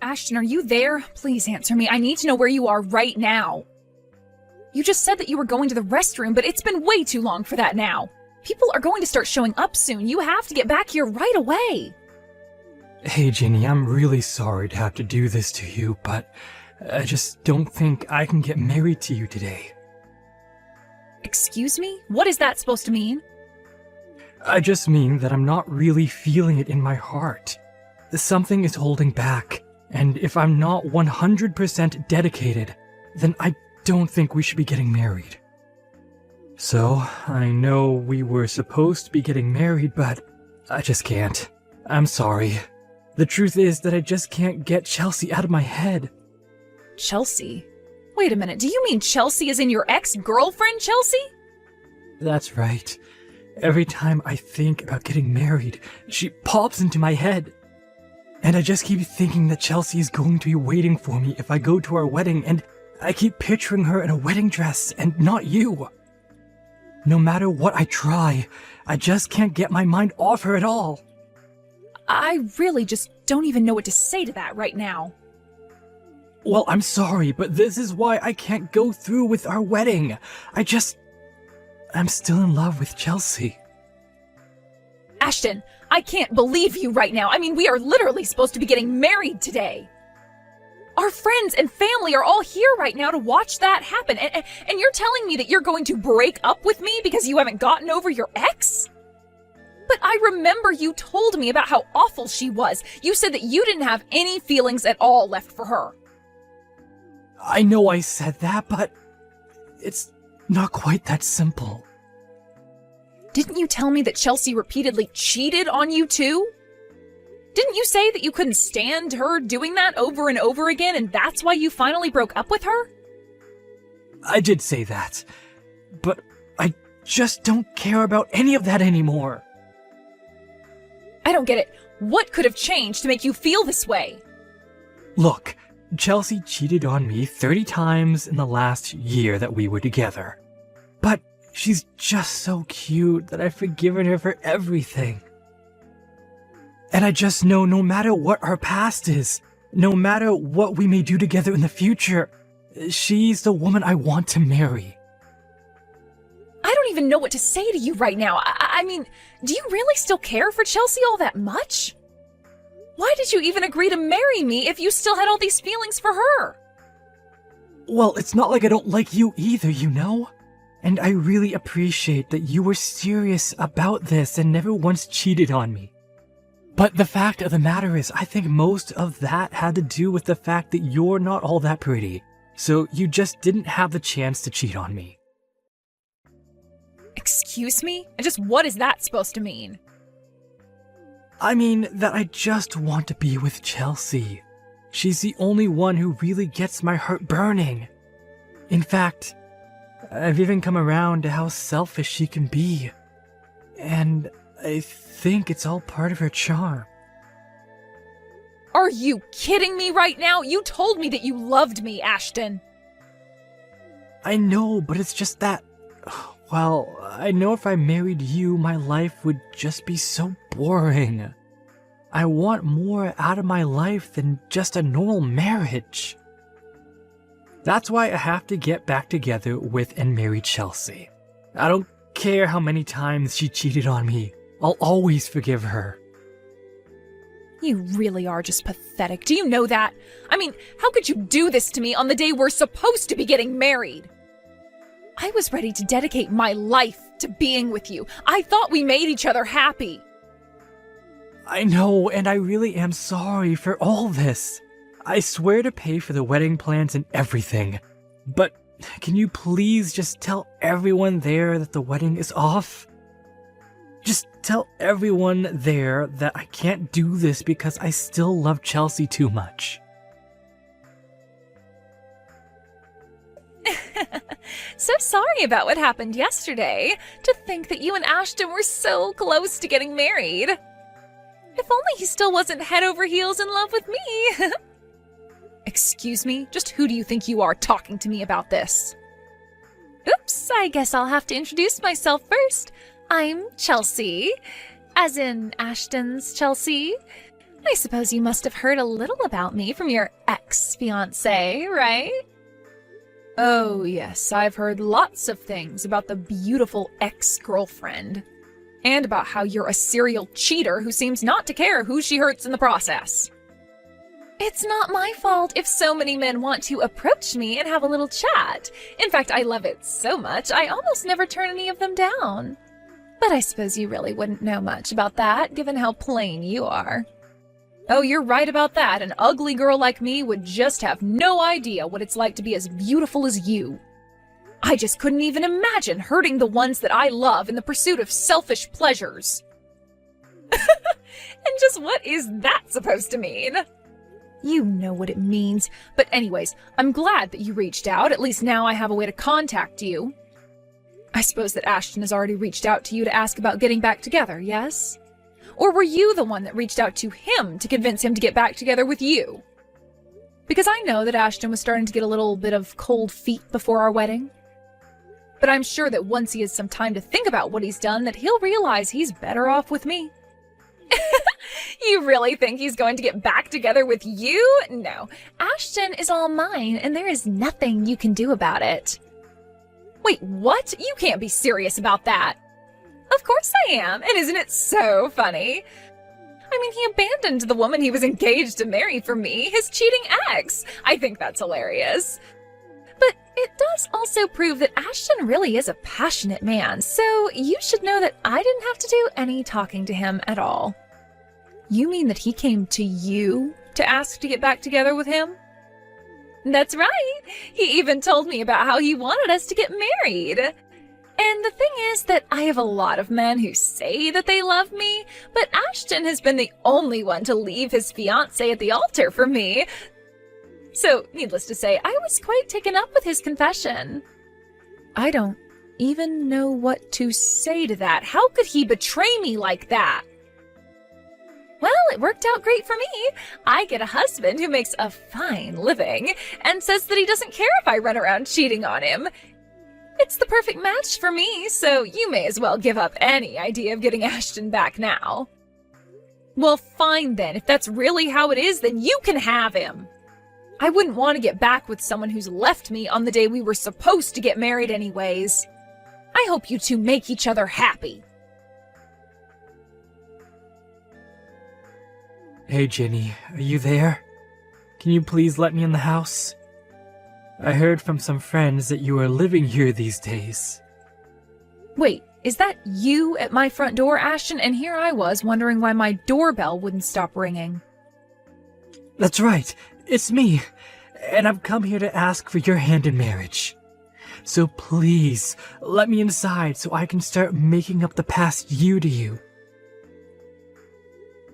Ashton, are you there? Please answer me. I need to know where you are right now. You just said that you were going to the restroom, but it's been way too long for that now. People are going to start showing up soon. You have to get back here right away. Hey, Ginny, I'm really sorry to have to do this to you, but I just don't think I can get married to you today. Excuse me? What is that supposed to mean? I just mean that I'm not really feeling it in my heart. Something is holding back, and if I'm not 100% dedicated, then I don't think we should be getting married. So, I know we were supposed to be getting married, but I just can't. I'm sorry. The truth is that I just can't get Chelsea out of my head. Chelsea? Wait a minute, do you mean Chelsea is in your ex-girlfriend, Chelsea? That's right. Every time I think about getting married, she pops into my head. And I just keep thinking that Chelsea is going to be waiting for me if I go to our wedding, and I keep picturing her in a wedding dress and not you. No matter what I try, I just can't get my mind off her at all. I really just don't even know what to say to that right now. Well, I'm sorry, but this is why I can't go through with our wedding. I'm still in love with Chelsea. Ashton, I can't believe you right now. I mean, we are literally supposed to be getting married today. Our friends and family are all here right now to watch that happen. And you're telling me that you're going to break up with me because you haven't gotten over your ex? But I remember you told me about how awful she was. You said that you didn't have any feelings at all left for her. I know I said that, but it's not quite that simple. Didn't you tell me that Chelsea repeatedly cheated on you too? Didn't you say that you couldn't stand her doing that over and over again, and that's why you finally broke up with her? I did say that, but I just don't care about any of that anymore. I don't get it. What could have changed to make you feel this way? Look, Chelsea cheated on me 30 times in the last year that we were together. But she's just so cute that I've forgiven her for everything. And I just know no matter what our past is, no matter what we may do together in the future, she's the woman I want to marry. I don't even know what to say to you right now. I mean, do you really still care for Chelsea all that much? Why did you even agree to marry me if you still had all these feelings for her? Well, it's not like I don't like you either, you know? And I really appreciate that you were serious about this and never once cheated on me. But the fact of the matter is, I think most of that had to do with the fact that you're not all that pretty, so you just didn't have the chance to cheat on me. Excuse me? And just what is that supposed to mean? I mean that I just want to be with Chelsea. She's the only one who really gets my heart burning. In fact, I've even come around to how selfish she can be. And I think it's all part of her charm. Are you kidding me right now? You told me that you loved me, Ashton. I know, but it's just that... Well, I know if I married you, my life would just be so boring. I want more out of my life than just a normal marriage. That's why I have to get back together with and marry Chelsea. I don't care how many times she cheated on me. I'll always forgive her. You really are just pathetic. Do you know that? I mean, how could you do this to me on the day we're supposed to be getting married? I was ready to dedicate my life to being with you. I thought we made each other happy. I know, and I really am sorry for all this. I swear to pay for the wedding plans and everything. But can you please just tell everyone there that the wedding is off? Just tell everyone there that I can't do this because I still love Chelsea too much. So sorry about what happened yesterday. To think that you and Ashton were so close to getting married. If only he still wasn't head over heels in love with me. Excuse me? Just who do you think you are talking to me about this? Oops, I guess I'll have to introduce myself first. I'm Chelsea, as in Ashton's Chelsea. I suppose you must have heard a little about me from your ex-fiancé, right? Oh, yes, I've heard lots of things about the beautiful ex-girlfriend. And about how you're a serial cheater who seems not to care who she hurts in the process. It's not my fault if so many men want to approach me and have a little chat. In fact, I love it so much, I almost never turn any of them down. But I suppose you really wouldn't know much about that, given how plain you are. Oh, you're right about that. An ugly girl like me would just have no idea what it's like to be as beautiful as you. I just couldn't even imagine hurting the ones that I love in the pursuit of selfish pleasures. And just what is that supposed to mean? You know what it means. But anyways, I'm glad that you reached out. At least now I have a way to contact you. I suppose that Ashton has already reached out to you to ask about getting back together, yes? Or were you the one that reached out to him to convince him to get back together with you? Because I know that Ashton was starting to get a little bit of cold feet before our wedding. But I'm sure that once he has some time to think about what he's done, that he'll realize he's better off with me. You really think he's going to get back together with you? No. Ashton is all mine, and there is nothing you can do about it. Wait, what? You can't be serious about that. Of course I am, and isn't it so funny? I mean, he abandoned the woman he was engaged to marry for me, his cheating ex. I think that's hilarious. But it does also prove that Ashton really is a passionate man, so you should know that I didn't have to do any talking to him at all. You mean that he came to you to ask to get back together with him? That's right. He even told me about how he wanted us to get married. And the thing is that I have a lot of men who say that they love me, but Ashton has been the only one to leave his fiancé at the altar for me. So, needless to say, I was quite taken up with his confession. I don't even know what to say to that. How could he betray me like that? Well, it worked out great for me. I get a husband who makes a fine living and says that he doesn't care if I run around cheating on him. It's the perfect match for me, so you may as well give up any idea of getting Ashton back now. Well, fine then. If that's really how it is, then you can have him. I wouldn't want to get back with someone who's left me on the day we were supposed to get married anyways. I hope you two make each other happy. Hey, Jenny, are you there? Can you please let me in the house? I heard from some friends that you are living here these days. Wait, is that you at my front door, Ashton? And here I was wondering why my doorbell wouldn't stop ringing. That's right, it's me, and I've come here to ask for your hand in marriage. So please, let me inside so I can start making up the past you to you.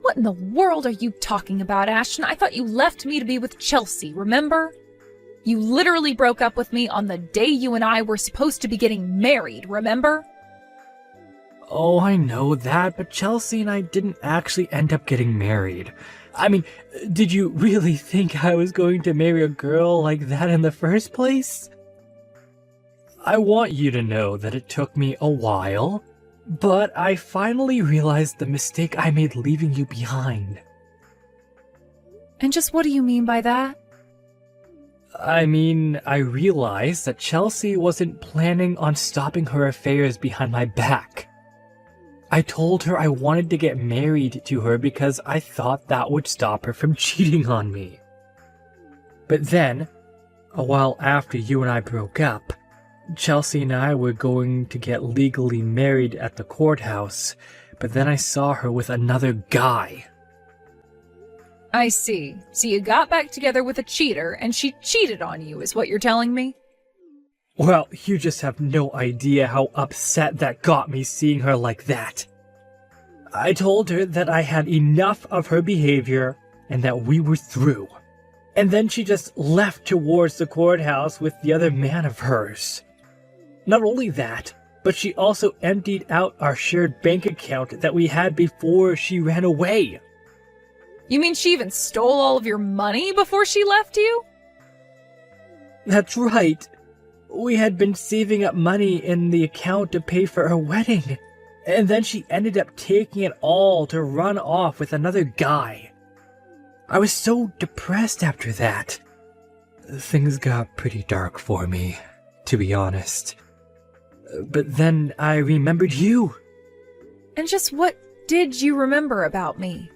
What in the world are you talking about, Ashton? I thought you left me to be with Chelsea, remember? You literally broke up with me on the day you and I were supposed to be getting married, remember? Oh, I know that, but Chelsea and I didn't actually end up getting married. I mean, did you really think I was going to marry a girl like that in the first place? I want you to know that it took me a while, but I finally realized the mistake I made leaving you behind. And just what do you mean by that? I mean, I realized that Chelsea wasn't planning on stopping her affairs behind my back. I told her I wanted to get married to her because I thought that would stop her from cheating on me. But then, a while after you and I broke up, Chelsea and I were going to get legally married at the courthouse, but then I saw her with another guy. I see. So you got back together with a cheater, and she cheated on you, is what you're telling me? Well, you just have no idea how upset that got me seeing her like that. I told her that I had enough of her behavior and that we were through. And then she just left towards the courthouse with the other man of hers. Not only that, but she also emptied out our shared bank account that we had before she ran away. You mean she even stole all of your money before she left you? That's right. We had been saving up money in the account to pay for our wedding, and then she ended up taking it all to run off with another guy. I was so depressed after that. Things got pretty dark for me, to be honest. But then I remembered you. And just what did you remember about me?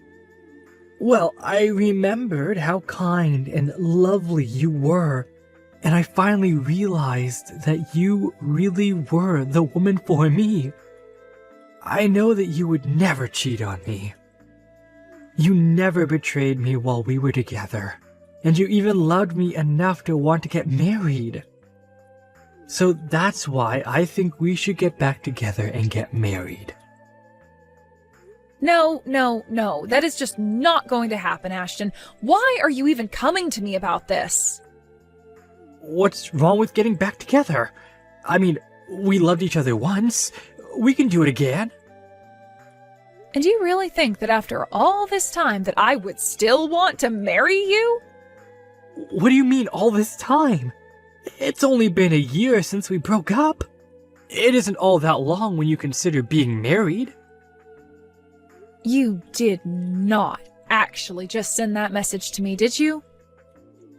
Well, I remembered how kind and lovely you were, and I finally realized that you really were the woman for me. I know that you would never cheat on me. You never betrayed me while we were together, and you even loved me enough to want to get married. So that's why I think we should get back together and get married. No, that is just not going to happen, Ashton. Why are you even coming to me about this? What's wrong with getting back together? I mean, we loved each other once. We can do it again. And do you really think that after all this time that I would still want to marry you? What do you mean all this time? It's only been a year since we broke up. It isn't all that long when you consider being married. You did not actually just send that message to me, did you?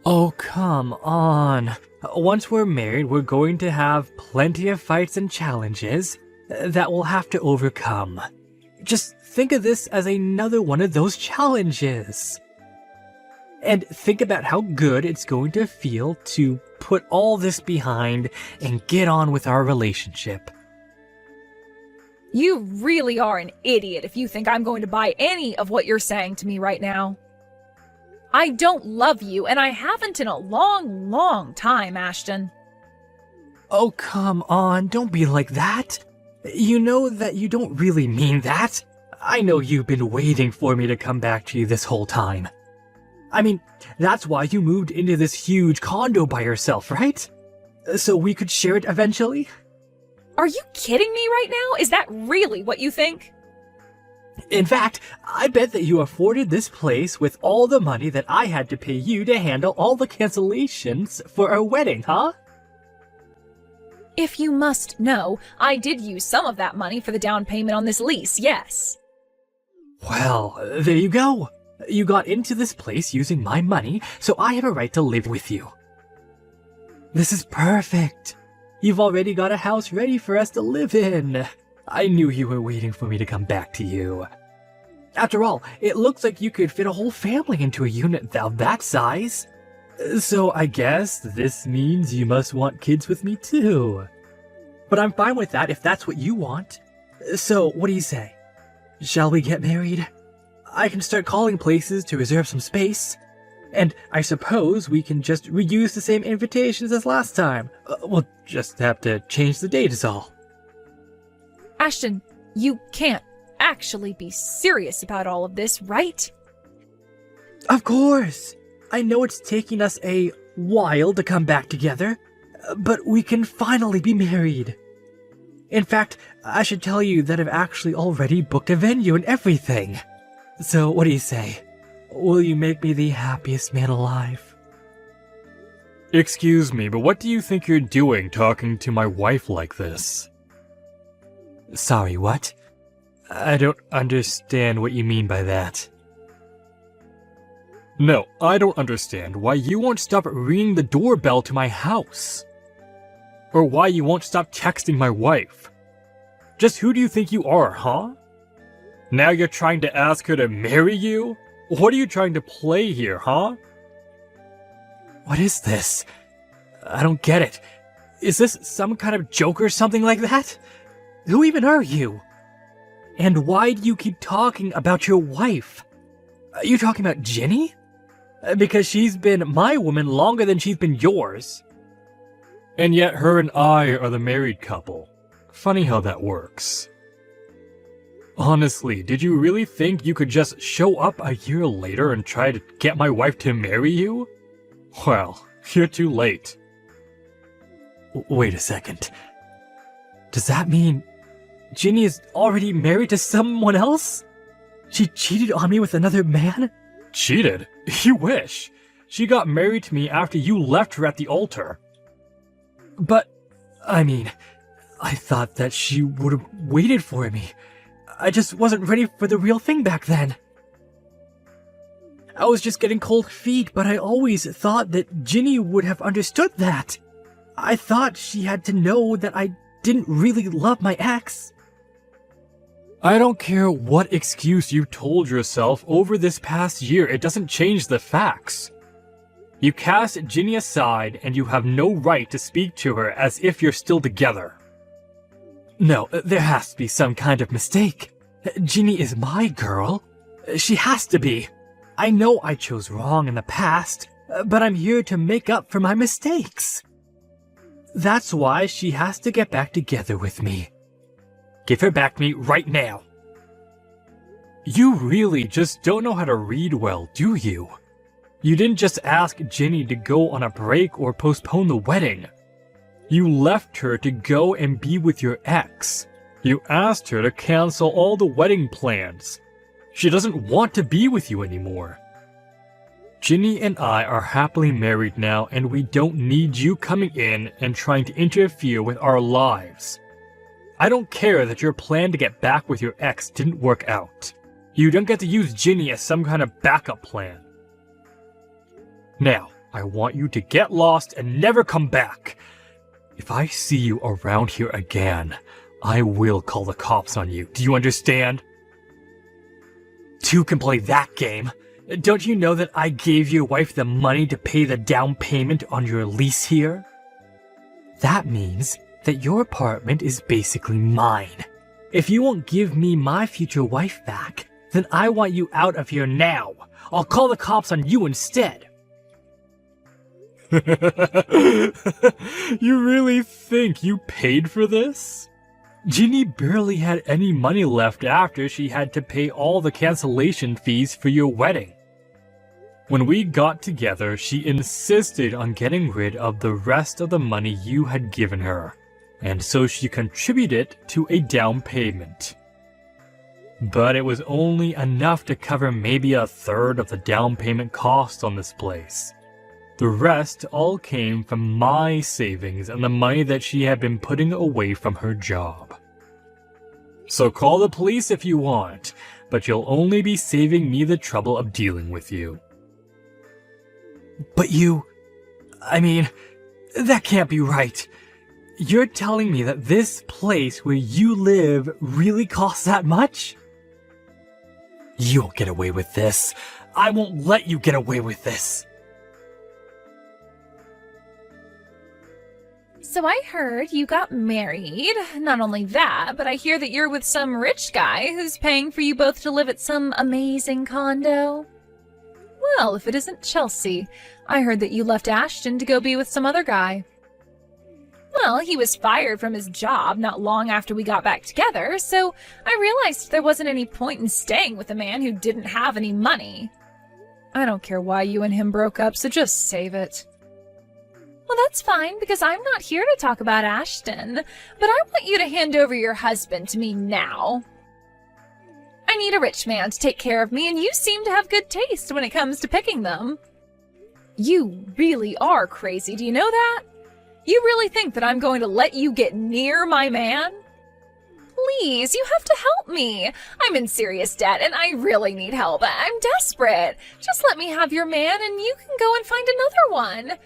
Oh, come on. Once we're married, we're going to have plenty of fights and challenges that we'll have to overcome. Just think of this as another one of those challenges. And think about how good it's going to feel to put all this behind and get on with our relationship. You really are an idiot if you think I'm going to buy any of what you're saying to me right now. I don't love you, and I haven't in a long, long time, Ashton. Oh, come on, don't be like that. You know that you don't really mean that. I know you've been waiting for me to come back to you this whole time. I mean, that's why you moved into this huge condo by yourself, right? So we could share it eventually? Are you kidding me right now? Is that really what you think? In fact, I bet that you afforded this place with all the money that I had to pay you to handle all the cancellations for our wedding, huh? If you must know, I did use some of that money for the down payment on this lease, yes. Well, there you go. You got into this place using my money, so I have a right to live with you. This is perfect. You've already got a house ready for us to live in. I knew you were waiting for me to come back to you. After all, it looks like you could fit a whole family into a unit of that size. So I guess this means you must want kids with me too. But I'm fine with that if that's what you want. So what do you say? Shall we get married? I can start calling places to reserve some space. And I suppose we can just reuse the same invitations as last time. We'll just have to change the date is all. Ashton, you can't actually be serious about all of this, right? Of course! I know it's taking us a while to come back together, but we can finally be married. In fact, I should tell you that I've actually already booked a venue and everything. So what do you say? Will you make me the happiest man alive? Excuse me, but what do you think you're doing talking to my wife like this? Sorry, what? I don't understand what you mean by that. No, I don't understand why you won't stop ringing the doorbell to my house. Or why you won't stop texting my wife. Just who do you think you are, huh? Now you're trying to ask her to marry you? What are you trying to play here, huh? What is this? I don't get it. Is this some kind of joke or something like that? Who even are you? And why do you keep talking about your wife? Are you talking about Jenny? Because she's been my woman longer than she's been yours. And yet her and I are the married couple. Funny how that works. Honestly, did you really think you could just show up a year later and try to get my wife to marry you? Well, you're too late. Wait a second. Does that mean Ginny is already married to someone else? She cheated on me with another man? Cheated? You wish. She got married to me after you left her at the altar. But, I mean, I thought that she would have waited for me. I just wasn't ready for the real thing back then. I was just getting cold feet, but I always thought that Ginny would have understood that. I thought she had to know that I didn't really love my ex. I don't care what excuse you told yourself over this past year, it doesn't change the facts. You cast Ginny aside and you have no right to speak to her as if you're still together. No, there has to be some kind of mistake. Ginny is my girl. She has to be. I know I chose wrong in the past, but I'm here to make up for my mistakes. That's why she has to get back together with me. Give her back to me right now. You really just don't know how to read well, do you? You didn't just ask Ginny to go on a break or postpone the wedding. You left her to go and be with your ex. You asked her to cancel all the wedding plans. She doesn't want to be with you anymore. Ginny and I are happily married now, and we don't need you coming in and trying to interfere with our lives. I don't care that your plan to get back with your ex didn't work out. You don't get to use Ginny as some kind of backup plan. Now, I want you to get lost and never come back. If I see you around here again, I will call the cops on you. Do you understand? Two can play that game. Don't you know that I gave your wife the money to pay the down payment on your lease here? That means that your apartment is basically mine. If you won't give me my future wife back, then I want you out of here now. I'll call the cops on you instead. You really think you paid for this? Ginny barely had any money left after she had to pay all the cancellation fees for your wedding. When we got together, she insisted on getting rid of the rest of the money you had given her, and so she contributed to a down payment. But it was only enough to cover maybe a third of the down payment cost on this place. The rest all came from my savings and the money that she had been putting away from her job. So call the police if you want, but you'll only be saving me the trouble of dealing with you. But that can't be right. You're telling me that this place where you live really costs that much? You won't get away with this. I won't let you get away with this. So I heard you got married. Not only that, but I hear that you're with some rich guy who's paying for you both to live at some amazing condo. Well, if it isn't Chelsea, I heard that you left Ashton to go be with some other guy. Well, he was fired from his job not long after we got back together, so I realized there wasn't any point in staying with a man who didn't have any money. I don't care why you and him broke up, so just save it. Well, that's fine, because I'm not here to talk about Ashton, but I want you to hand over your husband to me now. I need a rich man to take care of me, and you seem to have good taste when it comes to picking them. You really are crazy, do you know that? You really think that I'm going to let you get near my man? Please, you have to help me. I'm in serious debt, and I really need help. I'm desperate. Just let me have your man, and you can go and find another one.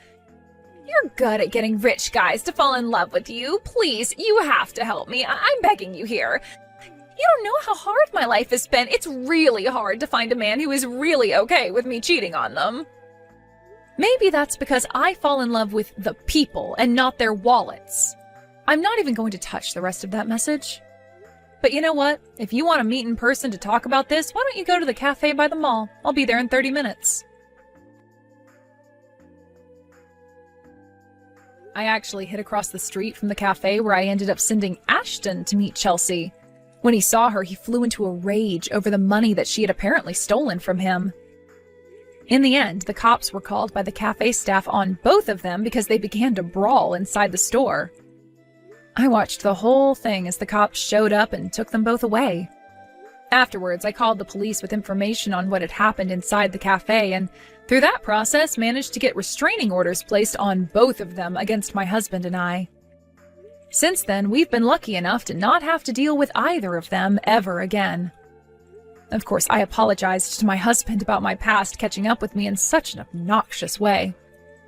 You're good at getting rich guys to fall in love with you. Please, you have to help me. I'm begging you here. You don't know how hard my life has been. It's really hard to find a man who is really okay with me cheating on them. Maybe that's because I fall in love with the people and not their wallets. I'm not even going to touch the rest of that message. But you know what? If you want to meet in person to talk about this, why don't you go to the cafe by the mall? I'll be there in 30 minutes. I actually hid across the street from the cafe where I ended up sending Ashton to meet Chelsea. When he saw her, he flew into a rage over the money that she had apparently stolen from him. In the end, the cops were called by the cafe staff on both of them because they began to brawl inside the store. I watched the whole thing as the cops showed up and took them both away. Afterwards, I called the police with information on what had happened inside the cafe, and through that process managed to get restraining orders placed on both of them against my husband and I. Since then, we've been lucky enough to not have to deal with either of them ever again. Of course, I apologized to my husband about my past catching up with me in such an obnoxious way.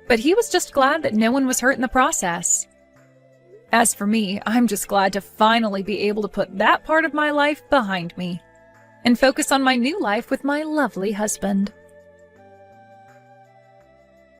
But he was just glad that no one was hurt in the process. As for me, I'm just glad to finally be able to put that part of my life behind me and focus on my new life with my lovely husband.